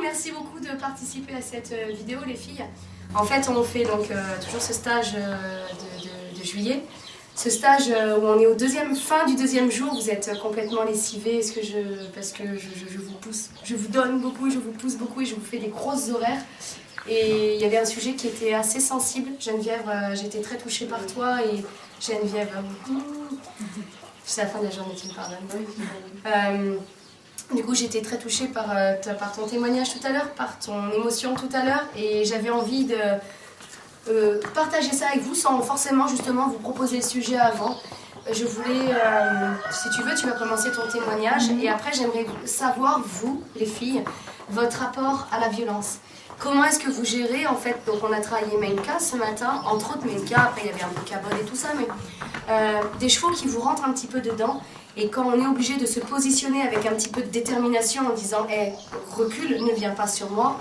Merci beaucoup de participer à cette vidéo les filles. En fait on fait donc toujours ce stage de juillet. Ce stage où on est au fin du deuxième jour, vous êtes complètement lessivés parce que je vous pousse, je vous donne beaucoup, je vous pousse beaucoup et je vous fais des grosses horaires. Et il y avait un sujet qui était assez sensible. Geneviève, j'étais très touchée par toi et Geneviève, c'est la fin de la journée, tu me pardonnes. Du coup, j'étais très touchée par ton témoignage tout à l'heure, par ton émotion tout à l'heure, et j'avais envie de partager ça avec vous sans forcément justement vous proposer le sujet avant. Je voulais, si tu veux, tu vas commencer ton témoignage, et après j'aimerais savoir, vous, les filles, votre rapport à la violence. Comment est-ce que vous gérez, en fait, donc on a travaillé Menka ce matin, entre autres Menka, après il y avait un peu Cabot et tout ça, mais des chevaux qui vous rentrent un petit peu dedans. Et quand on est obligé de se positionner avec un petit peu de détermination en disant hey, recule, ne viens pas sur moi.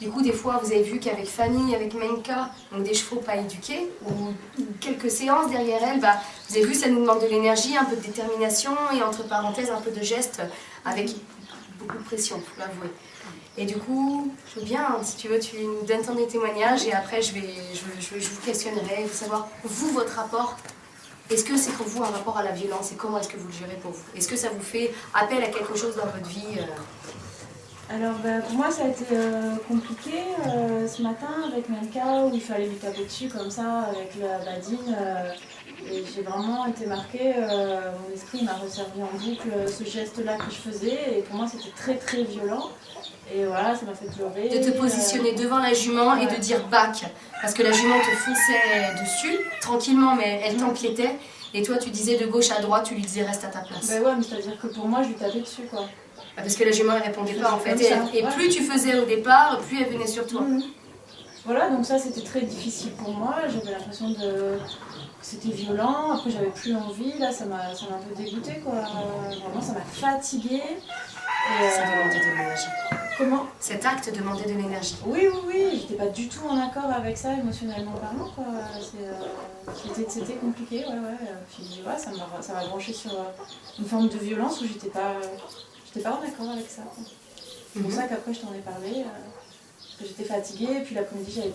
Du coup, des fois, vous avez vu qu'avec Fanny, avec Menka, donc des chevaux pas éduqués, ou quelques séances derrière elle, bah, vous avez vu, ça nous demande de l'énergie, un peu de détermination et entre parenthèses, un peu de geste avec beaucoup de pression, il faut l'avouer. Et du coup, je veux bien, si tu veux, tu nous donnes ton témoignage et après, je vous questionnerai, vous savoir, vous, votre rapport. Est-ce que c'est pour vous un rapport à la violence et comment est-ce que vous le gérez pour vous? Est-ce que ça vous fait appel à quelque chose dans votre vie Alors pour moi ça a été compliqué ce matin avec Menka où il fallait lui taper dessus comme ça avec la badine et j'ai vraiment été marquée, mon esprit m'a resservi en boucle ce geste là que je faisais et pour moi c'était très très violent. Et voilà, ça m'a fait pleurer. De te positionner devant la jument et de dire back. Parce que la jument te fonçait dessus, tranquillement, mais elle t'empiétait. Et toi, tu disais de gauche à droite, tu lui disais reste à ta place. Ben ouais, mais c'est-à-dire que pour moi, je lui tapais dessus, quoi. Parce que la jument, elle répondait pas, en fait. Et plus tu faisais au départ, plus elle venait sur toi. Voilà, donc ça, c'était très difficile pour moi. J'avais l'impression que c'était violent. Après, j'avais plus envie. Là, ça m'a un peu dégoûtée, quoi. Vraiment, ça m'a fatiguée. Ça demandait de l'énergie. Comment? Cet acte demandait de l'énergie. Oui, j'étais pas du tout en accord avec ça émotionnellement parlant, quoi. C'était compliqué, Puis ouais, ça m'a branché sur une forme de violence où j'étais pas en accord avec ça. C'est pour ça qu'après je t'en ai parlé, parce que j'étais fatiguée, et puis l'après-midi j'avais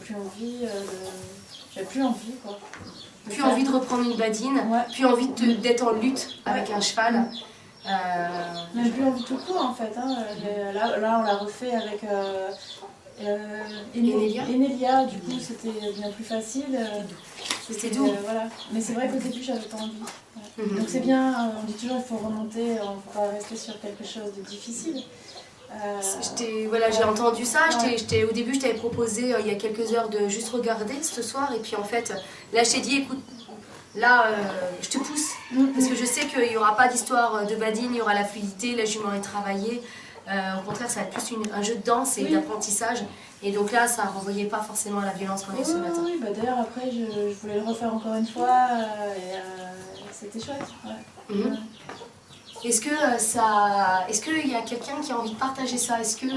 plus envie quoi. Plus envie de reprendre une badine, plus envie d'être en lutte avec un cheval. J'ai plus envie tout court en fait. Là on l'a refait avec Enelia, du coup c'était bien plus facile. C'était doux. Voilà. Mais c'est vrai qu'au début j'avais pas envie. Donc c'est bien, on dit toujours il faut remonter, on ne faut pas rester sur quelque chose de difficile. J'ai entendu ça, au début je t'avais proposé il y a quelques heures de juste regarder ce soir et puis en fait là je t'ai dit écoute, là je te pousse parce que je sais qu'il n'y aura pas d'histoire de badine, il y aura la fluidité, la jument est travaillée, au contraire ça va être plus un jeu de danse et d'apprentissage et donc là ça ne renvoyait pas forcément à la violence qu'on a eu ce matin. Oui, d'ailleurs après je voulais le refaire encore une fois et c'était chouette. Est-ce qu'il y a quelqu'un qui a envie de partager ça? Est-ce que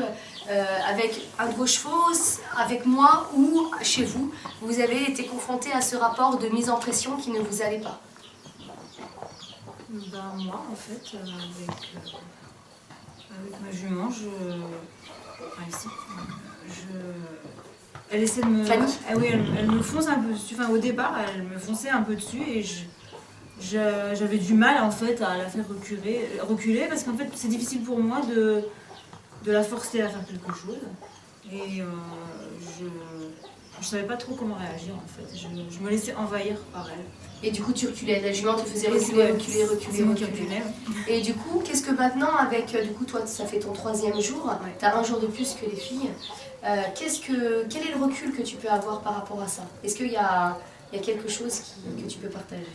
avec un de vos chevaux, avec moi ou chez vous, vous avez été confronté à ce rapport de mise en pression qui ne vous allait pas? Moi en fait, avec ma jument, elle essaie de me... Fanny? Oui, elle me fonce un peu dessus. Enfin, au départ, elle me fonçait un peu dessus et j'avais du mal en fait à la faire reculer parce qu'en fait c'est difficile pour moi de la forcer à faire quelque chose et je savais pas trop comment réagir en fait, je me laissais envahir par elle. Et du coup tu reculais, la jument te faisait reculer. Et du coup, qu'est-ce que maintenant avec, du coup toi ça fait ton 3e jour, tu as un jour de plus que les filles, quel est le recul que tu peux avoir par rapport à ça? Est-ce qu'il y a quelque chose que tu peux partager?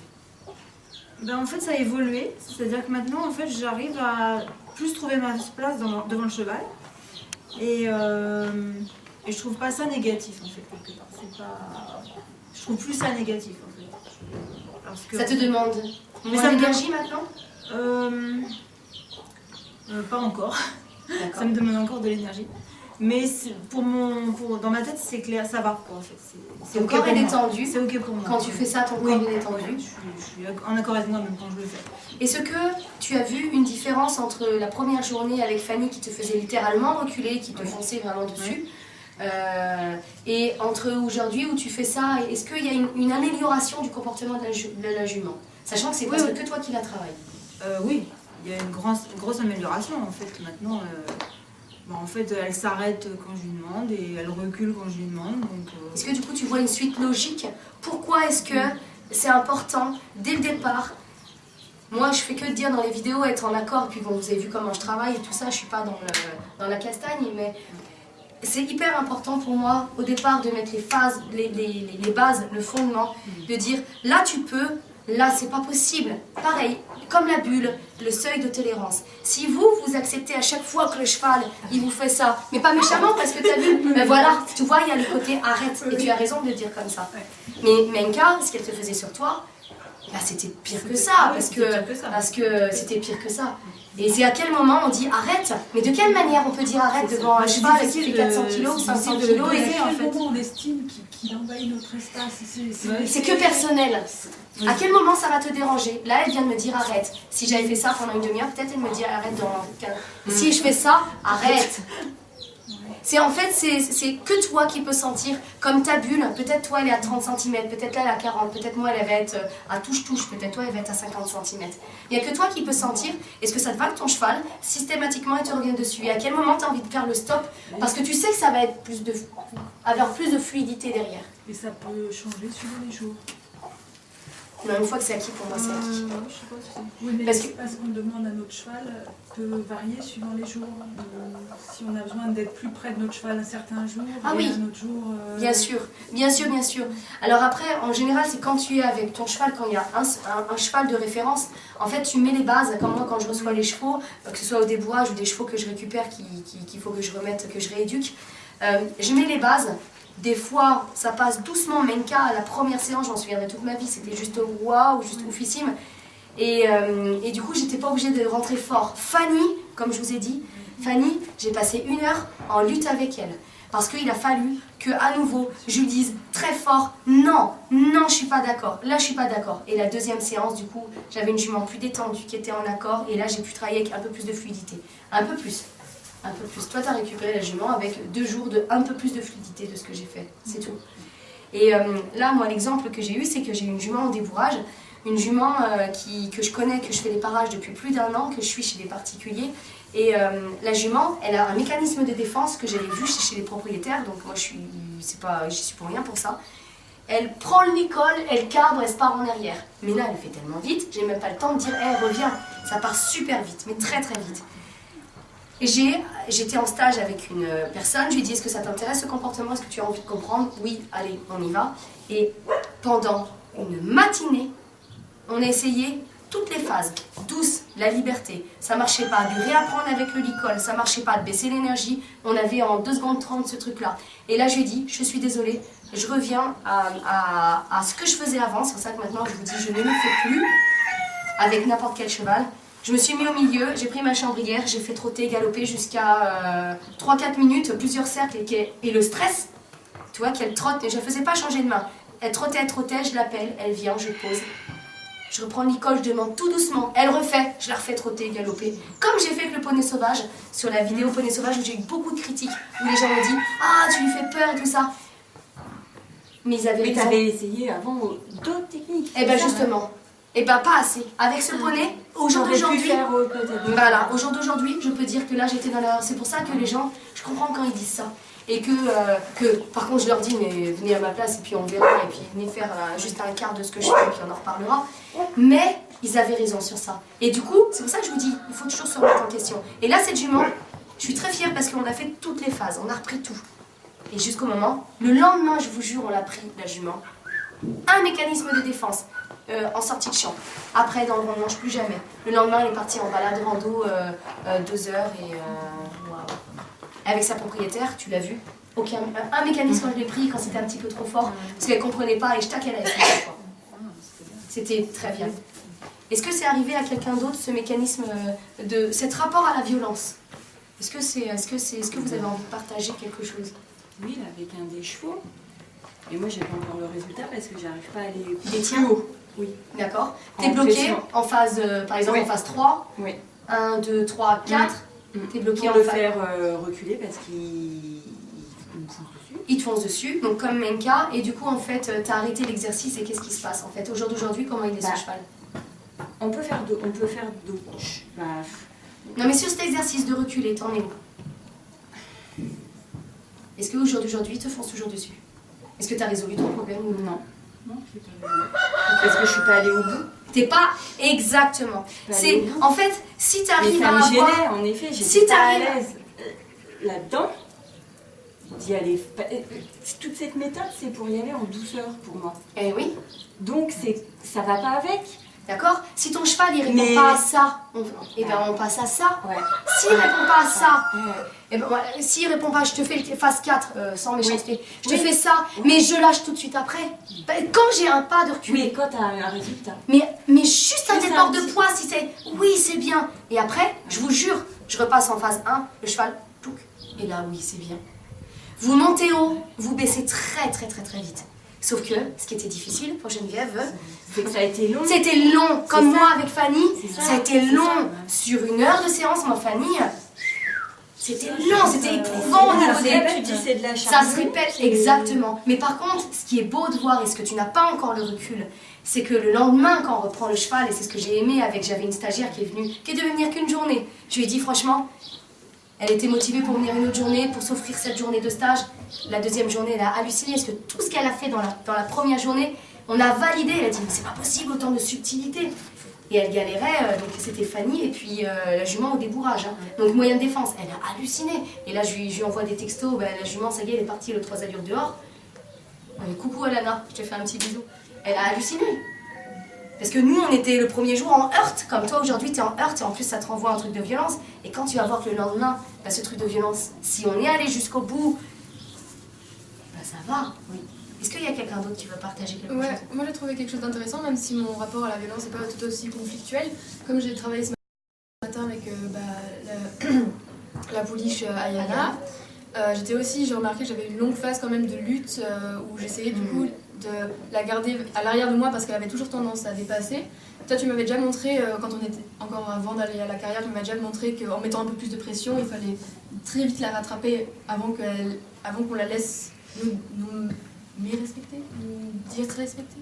Ben, en fait, ça a évolué. C'est-à-dire que maintenant, en fait, j'arrive à plus trouver ma place devant le cheval. Et je trouve pas ça négatif, en fait, quelque part. Je trouve plus ça négatif, en fait. Parce que, Ça te demande moins d'énergie maintenant? Pas encore. D'accord. Ça me demande encore de l'énergie. Mais dans ma tête, c'est clair, ça va, quoi, en fait. Ton corps est détendu. C'est ok pour moi. Quand tu fais ça, ton corps est détendu. Je suis en accord avec moi même quand je le fais. Est-ce que tu as vu une différence entre la première journée avec Fanny qui te faisait littéralement reculer, qui te fonçait vraiment dessus, et entre aujourd'hui où tu fais ça? Est-ce qu'il y a une amélioration du comportement de la jument? Sachant que c'est presque que toi qui la travailles. Oui, il y a une grosse amélioration en fait. Maintenant, en fait, elle s'arrête quand je lui demande et elle recule quand je lui demande. Est-ce que du coup tu vois une suite logique? Pourquoi est-ce que c'est important dès le départ? Moi, je fais que de dire dans les vidéos être en accord, puis bon, vous avez vu comment je travaille et tout ça, je suis pas dans la castagne, mais c'est hyper important pour moi au départ de mettre les phases, les bases, le fondement, de dire là tu peux, là c'est pas possible. Pareil, comme la bulle, le seuil de tolérance. Si vous acceptez à chaque fois que le cheval il vous fait ça, mais pas méchamment parce que tu as vu, ben voilà, tu vois, il y a le côté arrête, et tu as raison de le dire comme ça. Mais Menka, ce qu'elle te faisait sur toi, bah, c'était pire que ça, parce que c'était pire que ça. Et c'est à quel moment on dit arrête? Mais de quelle manière on peut dire arrête devant un cheval qui fait 400 kg ou 500 kg? Et à quel moment on estime qu'il envahit notre espace? C'est que personnel. À quel moment ça va te déranger? Là, elle vient de me dire arrête. Si j'avais fait ça pendant une demi-heure, peut-être elle me dit arrête dans 15. Si je fais ça, arrête. C'est en fait, c'est que toi qui peux sentir comme ta bulle. Peut-être toi elle est à 30 cm, peut-être là elle est à 40, peut-être moi elle va être à touche-touche, peut-être toi elle va être à 50 cm. Il n'y a que toi qui peux sentir, est-ce que ça te va que ton cheval, systématiquement il te revient dessus? Et à quel moment tu as envie de faire le stop? Parce que tu sais que ça va être avoir plus de fluidité derrière. Et ça peut changer suivant les jours. Mais une fois que c'est acquis, pour moi c'est acquis. Je sais pas si c'est... Oui, mais l'espace qu'on demande à notre cheval peut varier suivant les jours. Si on a besoin d'être plus près de notre cheval un certain jour, ah oui, un autre jour... Bien sûr, bien sûr, bien sûr. Alors après, en général, c'est quand tu es avec ton cheval, quand il y a un cheval de référence, en fait, tu mets les bases, comme moi quand je reçois les chevaux, que ce soit au débourrage ou des chevaux que je récupère, qu'il faut que je remette, que je rééduque, je mets les bases. Des fois, ça passe doucement. Menka, à la première séance, j'en souviendrai toute ma vie, c'était juste waouh, juste oufissime. Et du coup, j'étais pas obligée de rentrer fort. Fanny, comme je vous ai dit, Fanny, j'ai passé 1 heure en lutte avec elle. Parce qu'il a fallu que, à nouveau, je lui dise très fort, non, non, je suis pas d'accord. Là, je suis pas d'accord. Et la deuxième séance, du coup, j'avais une jument plus détendue qui était en accord. Et là, j'ai pu travailler avec un peu plus de fluidité. Un peu plus. Un peu plus. Toi, tu as récupéré la jument avec 2 jours de un peu plus de fluidité de ce que j'ai fait. C'est tout. Et là, moi, l'exemple que j'ai eu, c'est que j'ai une jument au débourrage. Une jument que je connais, que je fais les parages depuis plus d'1 an, que je suis chez des particuliers. Et la jument, elle a un mécanisme de défense que j'avais vu chez les propriétaires. Donc moi, j'y suis pour rien pour ça. Elle prend le licol, elle cabre, elle se part en arrière. Mais là, elle fait tellement vite, j'ai même pas le temps de dire hey, « reviens ». Ça part super vite, mais très très vite. Et j'étais en stage avec une personne, je lui ai dit « Est-ce que ça t'intéresse ce comportement? Est-ce que tu as envie de comprendre ?» Oui, allez, on y va. Et pendant une matinée, on a essayé toutes les phases. Douce, la liberté, ça marchait pas. De réapprendre avec le licol, ça marchait pas. De baisser l'énergie, on avait en 2 secondes 30 ce truc-là. Et là, je lui ai dit « Je suis désolée, je reviens à ce que je faisais avant. » C'est pour ça que maintenant, je vous dis « Je ne le fais plus avec n'importe quel cheval. » Je me suis mis au milieu, j'ai pris ma chambrière, j'ai fait trotter, galoper jusqu'à 3-4 minutes, plusieurs cercles, et le stress, tu vois, qu'elle trotte, et je ne faisais pas changer de main. Elle trottait, je l'appelle, elle vient, je pose. Je reprends le licol, je demande tout doucement, elle refait, je la refais trotter, galoper. Comme j'ai fait avec le poney sauvage, sur la vidéo poney sauvage, où j'ai eu beaucoup de critiques, où les gens m'ont dit « Ah, tu lui fais peur et tout ça ». Mais ils avaient raison. Mais t'avais essayé avant d'autres techniques. Eh bien justement. Et bien pas assez. Avec ce poney, au jour d'aujourd'hui, voilà, au jour d'aujourd'hui, je peux dire que là j'étais dans l'erreur. C'est pour ça que les gens, je comprends quand ils disent ça. Et que par contre je leur dis, mais venez à ma place et puis on verra, et puis venez faire juste un quart de ce que je fais et puis on en reparlera. Mais ils avaient raison sur ça. Et du coup, c'est pour ça que je vous dis, il faut toujours se remettre en question. Et là, cette jument, je suis très fière parce qu'on a fait toutes les phases, on a repris tout. Et jusqu'au moment, le lendemain, je vous jure, on l'a pris, la jument. Un mécanisme de défense en sortie de champ. Après, dans le rond de manche, plus jamais. Le lendemain, elle est partie en balade rando 2 heures et avec sa propriétaire, tu l'as vu. Un mécanisme, je l'ai pris quand c'était un petit peu trop fort, parce qu'elle ne comprenait pas et je taquais la fois. C'était très bien. Est-ce que c'est arrivé à quelqu'un d'autre, ce mécanisme de cet rapport à la violence? Est-ce que vous avez envie de partager quelque chose? Oui, là, avec un des chevaux. Et moi, j'ai pas encore le résultat parce que j'arrive pas à aller Les plus tiens? haut. Oui. D'accord. En T'es bloqué pression. en phase, par exemple, Oui. en phase 3. Oui. 1, 2, 3, 4. T'es bloqué Pour en le phase. faire reculer parce qu'il me fonce dessus. Il te fonce dessus, donc comme Menka, et du coup, en fait, t'as arrêté l'exercice et qu'est-ce qui se passe en fait? Au jour d'aujourd'hui, comment il est ce cheval? On peut faire d'autres. Bah, Non, mais sur cet exercice de reculer, t'en es où? Est-ce qu'au jour d'aujourd'hui, il te fonce toujours dessus? Est-ce que t'as résolu ton problème ou non? non, je sais pas. Parce que je suis pas allée au bout. T'es pas exactement. Pas C'est allée au bout. en fait, si Mais t'arrives ça à me avoir. gênait, en effet. J'étais Si pas à t'arrives- l'aise là-dedans. D'y aller. Toute cette méthode, c'est pour y aller en douceur pour moi. Eh oui, Donc, ça va pas avec. d'accord. Si ton cheval il répond Mais- pas à ça, eh ben on passe à ça. Ouais. S'il répond pas à ça, Ouais. eh ben, s'il répond pas, je te fais le phase 4, sans méchanceté, je te Oui. fais ça, mais je lâche tout de suite après. Ben, quand j'ai un pas de recul, Oui, quand t'as un résultat. mais juste un Juste départ un de petit- poids, si c'est oui, c'est bien. Et après, je vous jure, je repasse en phase 1, le cheval, touc, et là, oui, c'est bien. Vous montez haut, vous baissez très très très très vite. Sauf que, ce qui était difficile pour Geneviève, C'est que ça a été long. c'était long, comme ça. moi avec Fanny, C'est ça a été c'est long. ça. Sur 1 heure de séance, moi, Fanny, c'était long, c'était éprouvant au niveau Ça des... se répète, tu dis c'est de la Ça charge. se répète, exactement. Mais par contre, ce qui est beau de voir, et ce que tu n'as pas encore le recul, c'est que le lendemain, quand on reprend le cheval, et c'est ce que j'ai aimé j'avais une stagiaire qui devait venir qu'une journée. Je lui ai dit, franchement, elle était motivée pour venir une autre journée, pour s'offrir cette journée de stage. La deuxième journée, elle a halluciné, parce que tout ce qu'elle a fait dans la première journée, on a validé. Elle a dit, mais c'est pas possible, autant de subtilité. Et elle galérait, donc c'était Fanny, et puis la jument au débourrage. Hein. Donc moyen de défense, elle a halluciné. Et là, je lui envoie des textos, ben, la jument, ça y est, elle est partie le 3 allures dehors. Coucou Alana, je te fais un petit bisou. Elle a halluciné. Parce que nous, on était le premier jour en heurt, comme toi aujourd'hui, tu es en heurt, et en plus ça te renvoie un truc de violence. Et quand tu vas voir que le lendemain, bah, ce truc de violence, si on est allé jusqu'au bout, bah, ça va. Oui. Est-ce qu'il y a quelqu'un d'autre qui veut partager quelque Ouais, chose? moi j'ai trouvé quelque chose d'intéressant, même si mon rapport à la violence n'est pas tout aussi conflictuel. Comme j'ai travaillé ce matin avec la pouliche Ayana, j'ai remarqué que j'avais une longue phase quand même de lutte où j'essayais du coup de la garder à l'arrière de moi parce qu'elle avait toujours tendance à dépasser. Toi, tu m'avais déjà montré, quand on était encore avant d'aller à la carrière, tu m'avais déjà montré qu'en mettant un peu plus de pression, il fallait très vite la rattraper avant qu'on la laisse nous respecter, nous dire se respecter.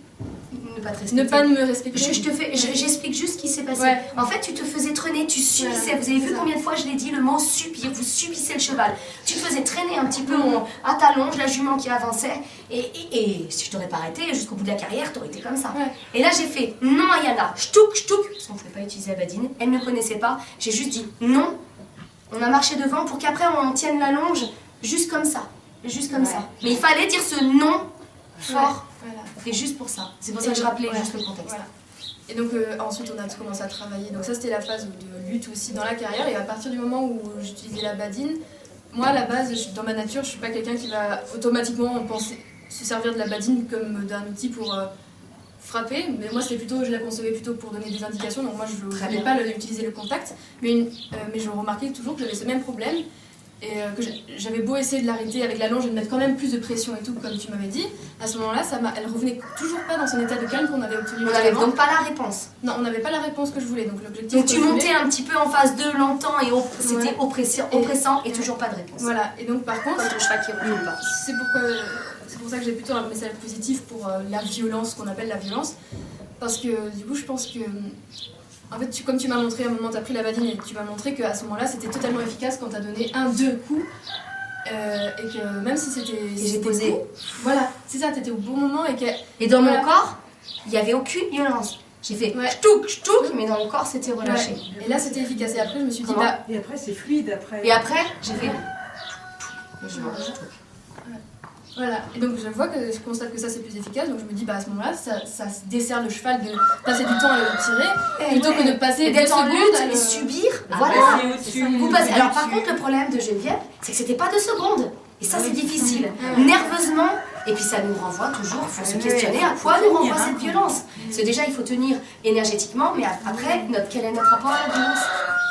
Ne pas te respecter. Ne pas me respecter. J'explique juste ce qui s'est passé. Ouais. En fait, tu te faisais traîner, tu subissais. Ouais, Vous avez vu c'est ça. combien de fois je l'ai dit, le mot subir. Vous subissez le cheval. Tu te faisais traîner un petit peu à talons, la jument qui avançait. Et si je t'aurais pas arrêté jusqu'au bout de la carrière, t'aurais été comme ça. Ouais. Et là, j'ai fait non, Ayana, ch'touk, parce qu'on ne pouvait pas utiliser la badine. Elle ne connaissait pas. J'ai juste dit non. On a marché devant pour qu'après on tienne la longe juste comme ça. Juste comme ça. Mais il fallait dire ce non fort. Voilà. Et juste pour ça. C'est pour ça que je rappelais Ouais. juste le contexte. Voilà. Et donc ensuite on a commencé à travailler. Donc ça c'était la phase de lutte aussi dans la carrière. Et à partir du moment où j'utilisais la badine, moi à la base, dans ma nature, je suis pas quelqu'un qui va automatiquement se servir de la badine comme d'un outil pour frapper. Mais moi je la concevais plutôt pour donner des indications. Donc moi je ne voulais pas utiliser le contact. Mais je remarquais toujours que j'avais ce même problème. Et que j'avais beau essayer de l'arrêter avec la longe et de mettre quand même plus de pression et tout, comme tu m'avais dit, à ce moment-là, elle revenait toujours pas dans son état de calme qu'on avait obtenu. On n'avait avant. donc pas la réponse. Non, on n'avait pas la réponse que je voulais. Donc l'objectif. Donc que tu je montais voulais- un petit peu en phase 2 longtemps et c'était Ouais. oppressant et toujours pas de réponse. Voilà. Et donc par contre, Comme ton cheval qui recule pas. c'est pour ça que j'ai plutôt un message positif pour la violence, qu'on appelle la violence, parce que du coup, je pense que en fait, comme tu m'as montré à un moment, tu as pris la badine et tu m'as montré qu'à ce moment-là, c'était totalement efficace quand tu as donné 1-2 coups. Et que même si c'était. j'ai posé. Voilà, c'est ça, tu étais au bon moment et que. Et dans mon Voilà. corps, il n'y avait aucune violence. J'ai fait Ouais. ch'touk, mais dans mon corps, c'était relâché. Ouais. Et là, c'était efficace. Et après, je me suis dit, Comment bah. Et après, c'est fluide après. Et après, j'ai fait. Voilà, et donc je constate que ça c'est plus efficace, donc je me dis à ce moment-là, ça dessert le cheval de passer du temps à le tirer, plutôt que de passer d'être en lutte à et subir. Voilà. Voilà. Vous passez. Alors par contre, le problème de Geneviève, c'est que c'était pas 2 secondes. Et ça, c'est difficile. Nerveusement, et puis ça nous renvoie toujours, il faut se questionner à quoi nous renvoie cette violence. Parce que déjà, il faut tenir énergétiquement, mais après, quel est notre rapport à la violence?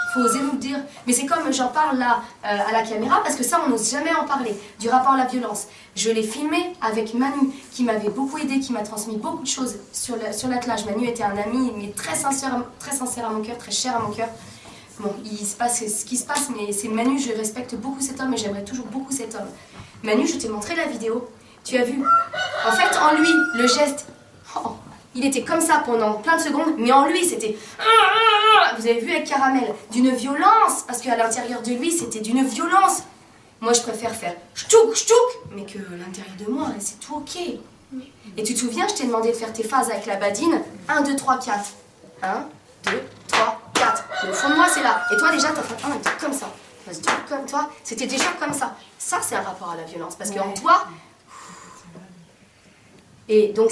Il faut oser nous le dire. Mais c'est comme j'en parle là à la caméra, parce que ça, on n'ose jamais en parler, du rapport à la violence. Je l'ai filmé avec Manu, qui m'avait beaucoup aidé, qui m'a transmis beaucoup de choses sur l'attelage. Manu était un ami, mais très sincère à mon cœur, très cher à mon cœur. Bon, il se passe ce qui se passe, mais c'est Manu, je respecte beaucoup cet homme et j'aimerais toujours beaucoup cet homme. Manu, je t'ai montré la vidéo, tu as vu. En fait, en lui, le geste, il était comme ça pendant plein de secondes, mais en lui, c'était... Vous avez vu avec Caramel, d'une violence, parce qu'à l'intérieur de lui, c'était d'une violence. Moi, je préfère faire ch'touk, ch'touk, mais que l'intérieur de moi, c'est tout ok. Et tu te souviens, je t'ai demandé de faire tes phases avec la badine, 1, 2, 3, 4. 1, 2, 3, 4. Le fond de moi, c'est là. Et toi, déjà, t'as fait un truc comme ça. Comme toi, c'était déjà comme ça. Ça, c'est un rapport à la violence. Parce qu'en toi... Et donc,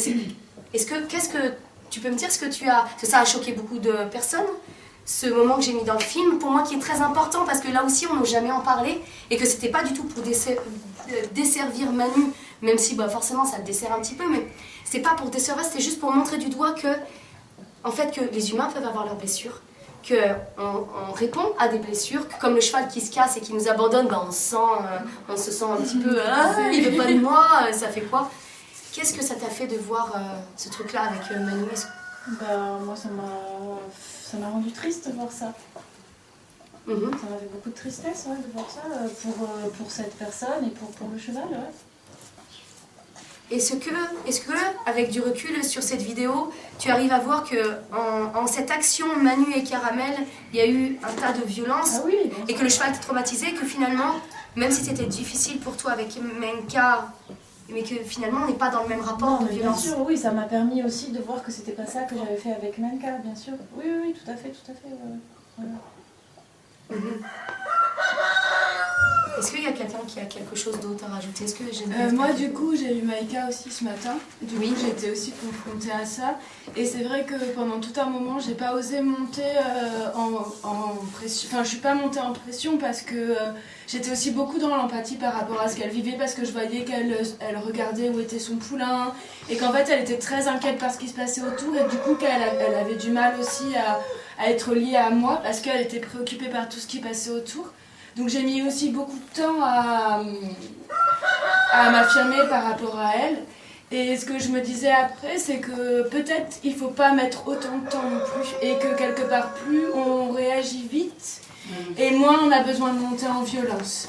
qu'est-ce que... Tu peux me dire ce que tu as... Parce que ça a choqué beaucoup de personnes, ce moment que j'ai mis dans le film, pour moi, qui est très important, parce que là aussi, on n'ose jamais en parler, et que c'était pas du tout pour desservir Manu, même si, forcément, ça le dessert un petit peu, mais c'est pas pour desservir, c'était juste pour montrer du doigt que, en fait, que les humains peuvent avoir leurs blessures, qu'on répond à des blessures, que comme le cheval qui se casse et qui nous abandonne, on se sent un petit peu « il veut pas de moi, ça fait quoi ?» Qu'est-ce que ça t'a fait de voir ce truc-là avec Manu? Moi, ça m'a rendu triste de voir ça. Ça m'avait beaucoup de tristesse de voir ça pour cette personne et pour le cheval. Ouais. Est-ce que, avec du recul sur cette vidéo, tu arrives à voir que en cette action Manu et Caramel, il y a eu un tas de violence et que le cheval t'a traumatisé, que finalement, même si c'était difficile pour toi avec Menka, mais que finalement on n'est pas dans le même rapport de violence. Bien sûr, oui, ça m'a permis aussi de voir que c'était pas ça que j'avais fait avec Menka, bien sûr. Oui, tout à fait. Voilà. Est-ce qu'il y a quelqu'un qui a quelque chose d'autre à rajouter? Est-ce que moi, du coup, j'ai eu Maïka aussi ce matin. Du coup, j'étais aussi confrontée à ça. Et c'est vrai que pendant tout un moment, j'ai pas osé monter en pression. Enfin, je suis pas montée en pression parce que j'étais aussi beaucoup dans l'empathie par rapport à ce qu'elle vivait, parce que je voyais qu'elle regardait où était son poulain et qu'en fait, elle était très inquiète par ce qui se passait autour et du coup, qu'elle avait du mal aussi à être liée à moi parce qu'elle était préoccupée par tout ce qui passait autour. Donc j'ai mis aussi beaucoup de temps à m'affirmer par rapport à elle. Et ce que je me disais après, c'est que peut-être il ne faut pas mettre autant de temps non plus. Et que quelque part, plus on réagit vite, et moins on a besoin de monter en violence.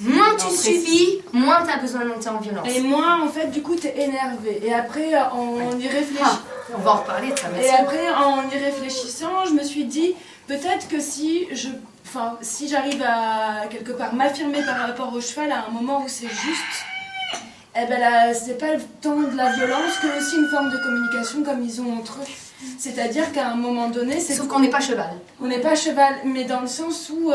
Moins tu subis, moins tu as besoin de monter en violence. Et moins, en fait, du coup, tu es énervé. Et après, en y réfléchissant... on va en reparler de ça. Et après, en y réfléchissant, je me suis dit, peut-être que si j'arrive à, quelque part, m'affirmer par rapport au cheval à un moment où c'est juste, c'est pas le temps de la violence, que aussi une forme de communication comme ils ont entre eux. C'est-à-dire qu'à un moment donné... Sauf qu'on n'est pas cheval. On n'est pas cheval, mais dans le sens où...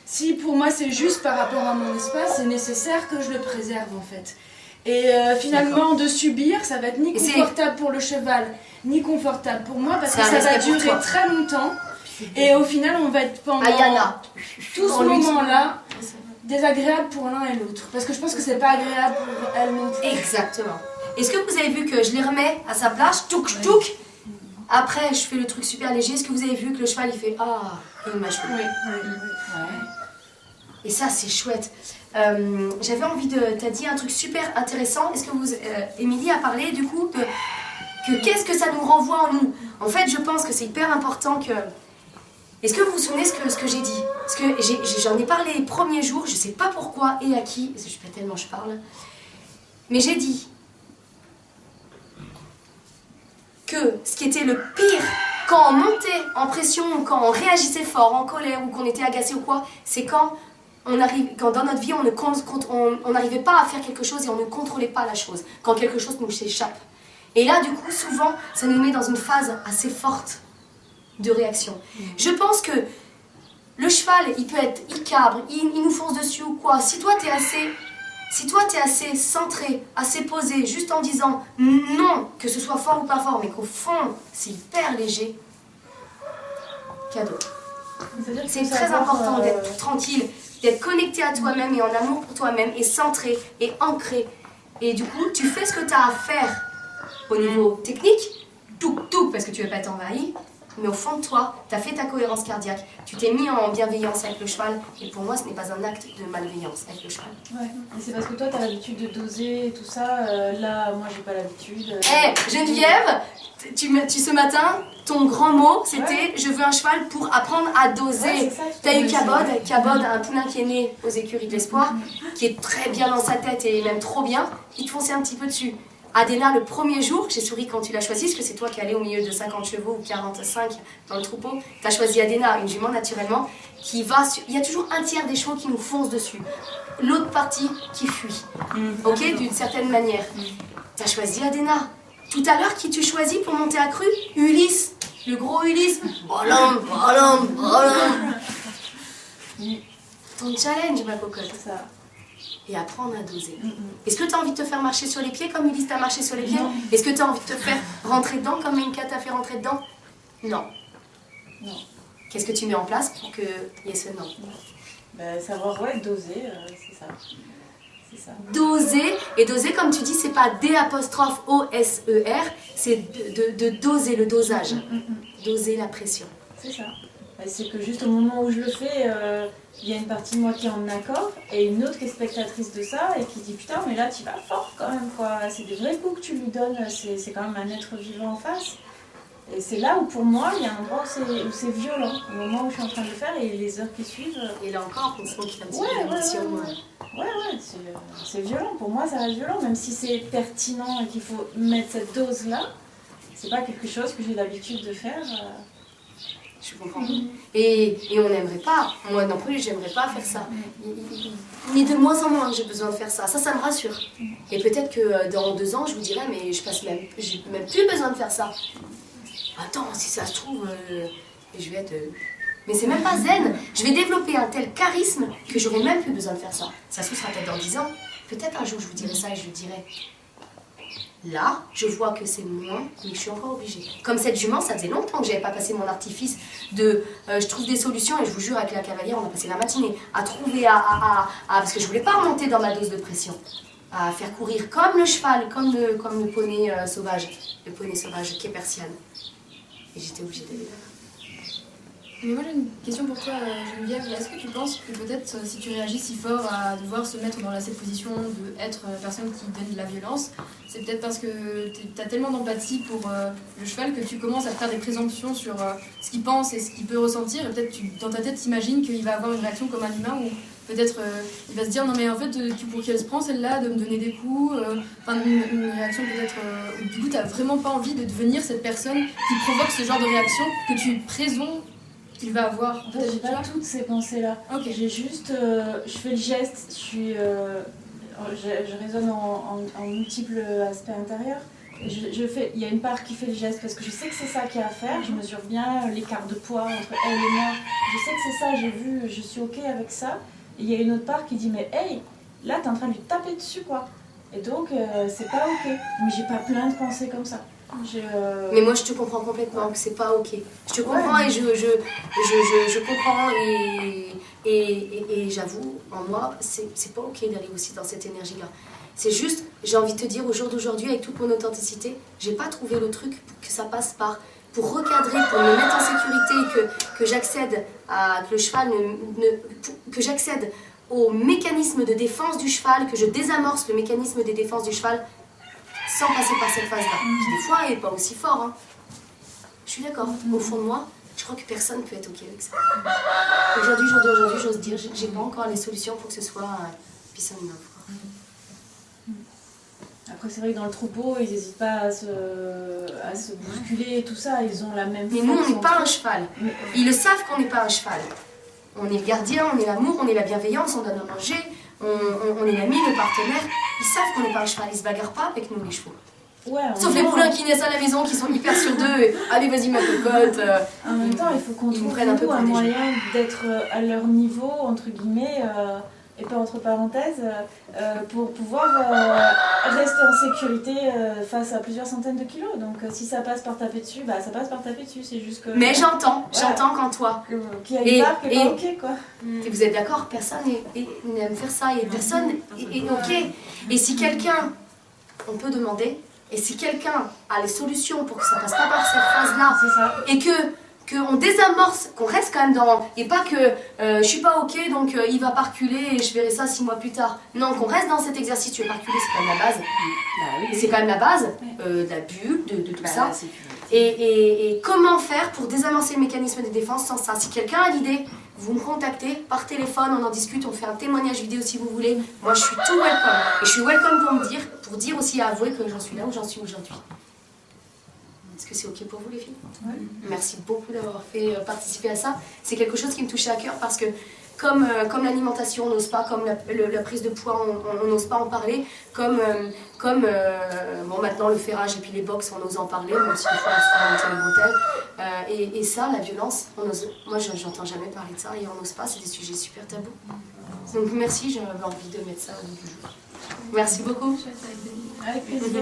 si pour moi c'est juste par rapport à mon espace, c'est nécessaire que je le préserve en fait. Et finalement de subir, ça va être ni confortable pour le cheval, ni confortable pour moi, parce que ça va durer très longtemps. Et au final on va être pendant tout ce moment-là désagréable pour l'un et l'autre. Parce que je pense que c'est pas agréable pour elle non plus. Exactement. Est-ce que vous avez vu que je les remets à sa place, touk touk. Après je fais le truc super léger, est-ce que vous avez vu que le cheval il fait il m'a joué. Et ça, c'est chouette. J'avais envie de... T'as dit un truc super intéressant. Est-ce que Émilie a parlé, du coup, que qu'est-ce que ça nous renvoie en nous? En fait, je pense que c'est hyper important que... Est-ce que vous vous souvenez ce que j'ai dit? Parce que j'en ai parlé les premiers jours, je sais pas pourquoi et à qui, parce que je sais pas tellement je parle. Mais j'ai dit que ce qui était le pire... Quand on montait en pression, quand on réagissait fort, en colère, ou qu'on était agacé ou quoi, c'est quand dans notre vie, on n'arrivait pas à faire quelque chose et on ne contrôlait pas la chose, quand quelque chose nous échappe. Et là, du coup, souvent, ça nous met dans une phase assez forte de réaction. Je pense que le cheval, il peut être, il cabre, il nous fonce dessus ou quoi. Si toi, t'es assez Si toi, tu es assez centré, assez posé, juste en disant non, que ce soit fort ou pas fort, mais qu'au fond, c'est hyper léger, cadeau. C'est très important d'être tranquille, d'être connecté à toi-même et en amour pour toi-même et centré et ancré. Et du coup, tu fais ce que tu as à faire au niveau technique, tout, parce que tu ne veux pas être envahi, mais au fond de toi, tu as fait ta cohérence cardiaque, tu t'es mis en bienveillance avec le cheval, et pour moi, ce n'est pas un acte de malveillance avec le cheval. Ouais, et c'est parce que toi, tu as l'habitude de doser et tout ça. Là, moi, j'ai pas l'habitude. Geneviève, ce matin, ton grand mot, c'était je veux un cheval pour apprendre à doser. Ouais, Tu as eu Cabod, un poulain qui est né aux écuries de l'espoir, qui est très bien dans sa tête et même trop bien, il te fonçait un petit peu dessus. Adéna, le premier jour, j'ai souri quand tu l'as choisi, parce que c'est toi qui allais au milieu de 50 chevaux ou 45 dans le troupeau. Tu as choisi Adéna, une jument naturellement, qui va il y a toujours un tiers des chevaux qui nous foncent dessus. L'autre partie qui fuit. Ok, d'une certaine manière. Tu as choisi Adéna. Tout à l'heure, qui tu choisis pour monter à cru? Ulysse, le gros Ulysse. Bolom. Ton challenge, ma cocotte. C'est ça. Et apprendre à doser. Est-ce que tu as envie de te faire marcher sur les pieds comme Ulysse t'a marché sur les pieds? Est-ce que tu as envie de te faire rentrer dedans comme Minka t'a fait rentrer dedans? Non. Qu'est-ce que tu mets en place pour qu'il y ait ce non? Savoir doser, c'est ça. C'est ça. Doser, et doser comme tu dis, c'est pas D''O''S''E''R, c'est de doser, le dosage. Doser la pression. C'est ça. C'est que juste au moment où je le fais, il y a une partie de moi qui est en accord et une autre qui est spectatrice de ça et qui dit putain mais là tu vas fort quand même quoi, c'est des vrais coups que tu lui donnes, c'est quand même un être vivant en face. Et c'est là où pour moi il y a un endroit où c'est violent, au moment où je suis en train de le faire et les heures qui suivent. Et là encore, on sent qu'il y a un petit peu Ouais, d'émotion. c'est violent, pour moi ça reste violent, même si c'est pertinent et qu'il faut mettre cette dose là, c'est pas quelque chose que j'ai l'habitude de faire. Je comprends. Et on n'aimerait pas, moi non plus, j'aimerais pas faire ça. Mais de moins en moins, j'ai besoin de faire ça. Ça me rassure. Et peut-être que dans 2 ans, je vous dirai, mais j'ai même plus besoin de faire ça. Attends, si ça se trouve, je vais être... Mais c'est même pas zen. Je vais développer un tel charisme que j'aurai même plus besoin de faire ça. Ça se trouve, sera peut-être dans 10 ans. Peut-être un jour, je vous dirai ça et je vous dirai... Là, je vois que c'est moins, mais je suis encore obligée. Comme cette jument, ça faisait longtemps que je n'avais pas passé mon artifice de je trouve des solutions, et je vous jure, avec la cavalière, on a passé la matinée à trouver, parce que je ne voulais pas remonter dans ma dose de pression, à faire courir comme le cheval, comme le poney sauvage, le poney sauvage qui est persiane. Et j'étais obligée d'aller là. Mais moi j'ai une question pour toi, Geneviève. Est-ce que tu penses que peut-être si tu réagis si fort à devoir se mettre dans cette position d'être la personne qui donne de la violence, c'est peut-être parce que tu as tellement d'empathie pour le cheval que tu commences à te faire des présomptions sur ce qu'il pense et ce qu'il peut ressentir, et peut-être dans ta tête t'imagines qu'il va avoir une réaction comme un humain, ou peut-être il va se dire non mais en fait pour qui elle se prend celle-là de me donner des coups, une réaction peut-être où du coup tu n'as vraiment pas envie de devenir cette personne qui provoque ce genre de réaction que tu présumes qu'il va avoir. En fait, j'ai pas toutes ces pensées-là. Okay. J'ai juste, je fais le geste, je raisonne en multiples aspects intérieurs. Il y a une part qui fait le geste parce que je sais que c'est ça qu'il y a à faire. Je mesure bien l'écart de poids entre elle et moi. Je sais que c'est ça, j'ai vu, je suis ok avec ça. Et il y a une autre part qui dit mais hey, là t'es en train de lui taper dessus quoi. Et donc c'est pas ok. Mais j'ai pas plein de pensées comme ça. Mais moi je te comprends complètement que c'est pas ok. Je te comprends et je comprends et j'avoue en moi c'est pas ok d'aller aussi dans cette énergie là. C'est juste, j'ai envie de te dire au jour d'aujourd'hui avec toute mon authenticité, j'ai pas trouvé le truc pour que ça passe par, pour recadrer, pour me mettre en sécurité, que j'accède à, que le cheval que j'accède au mécanisme de défense du cheval, que je désamorce le mécanisme des défenses du cheval sans passer par cette phase-là, qui des fois n'est pas aussi fort. Hein. Je suis d'accord, au fond de moi, je crois que personne ne peut être ok avec ça. Aujourd'hui, jour d'aujourd'hui, j'ose dire, j'ai pas encore les solutions pour que ce soit peace and love. Après, c'est vrai que dans le troupeau, ils n'hésitent pas à se bousculer et tout ça, ils ont la même... Mais nous, on n'est pas un cheval. Ils le savent qu'on n'est pas un cheval. On est le gardien, on est l'amour, on est la bienveillance, on donne à manger, on est l'ami, le partenaire. Ils savent qu'on n'est pas un cheval, ils se bagarrent pas avec nous, les chevaux. Ouais, sauf les poulains qui naissent à la maison, qui sont hyper sur d'eux, et allez vas-y ma cocotte. En même temps, il faut qu'on trouve un moyen d'être à leur niveau, entre guillemets, et pas entre parenthèses, pour pouvoir rester en sécurité face à plusieurs centaines de kilos. Donc si ça passe par taper dessus, bah ça passe par taper dessus, c'est juste que... Mais j'entends quand toi... Qu'il y a une barre qui est pas ok, quoi. Et vous êtes d'accord, personne n'aime faire ça et personne est ok. Et si quelqu'un, on peut demander, et si quelqu'un a les solutions pour que ça passe pas par cette phase-là, C'est ça. et qu'on désamorce, qu'on reste quand même dans... Et pas que je suis pas ok, donc il va pas reculer et je verrai ça 6 mois plus tard. Non, qu'on reste dans cet exercice, tu veux pas reculer, c'est quand même la base. C'est quand même la base de la bulle, de tout ça. Et comment faire pour désamorcer le mécanisme de défense sans ça? Si quelqu'un a l'idée, vous me contactez par téléphone, on en discute, on fait un témoignage vidéo si vous voulez. Moi, je suis tout welcome. Et je suis welcome pour dire aussi à avouer que j'en suis là où j'en suis aujourd'hui. Est-ce que c'est ok pour vous les filles? Merci beaucoup d'avoir fait participer à ça. C'est quelque chose qui me touchait à cœur parce que comme l'alimentation, on n'ose pas, comme la prise de poids, on n'ose pas en parler, comme maintenant le ferrage et puis les box, on ose en parler, même si des fois on se fait remonter les bretelles. Et ça, la violence, moi j'entends jamais parler de ça et on n'ose pas, c'est des sujets super tabous. Donc merci, j'avais envie de mettre ça au bout du jour. Merci beaucoup. Avec plaisir.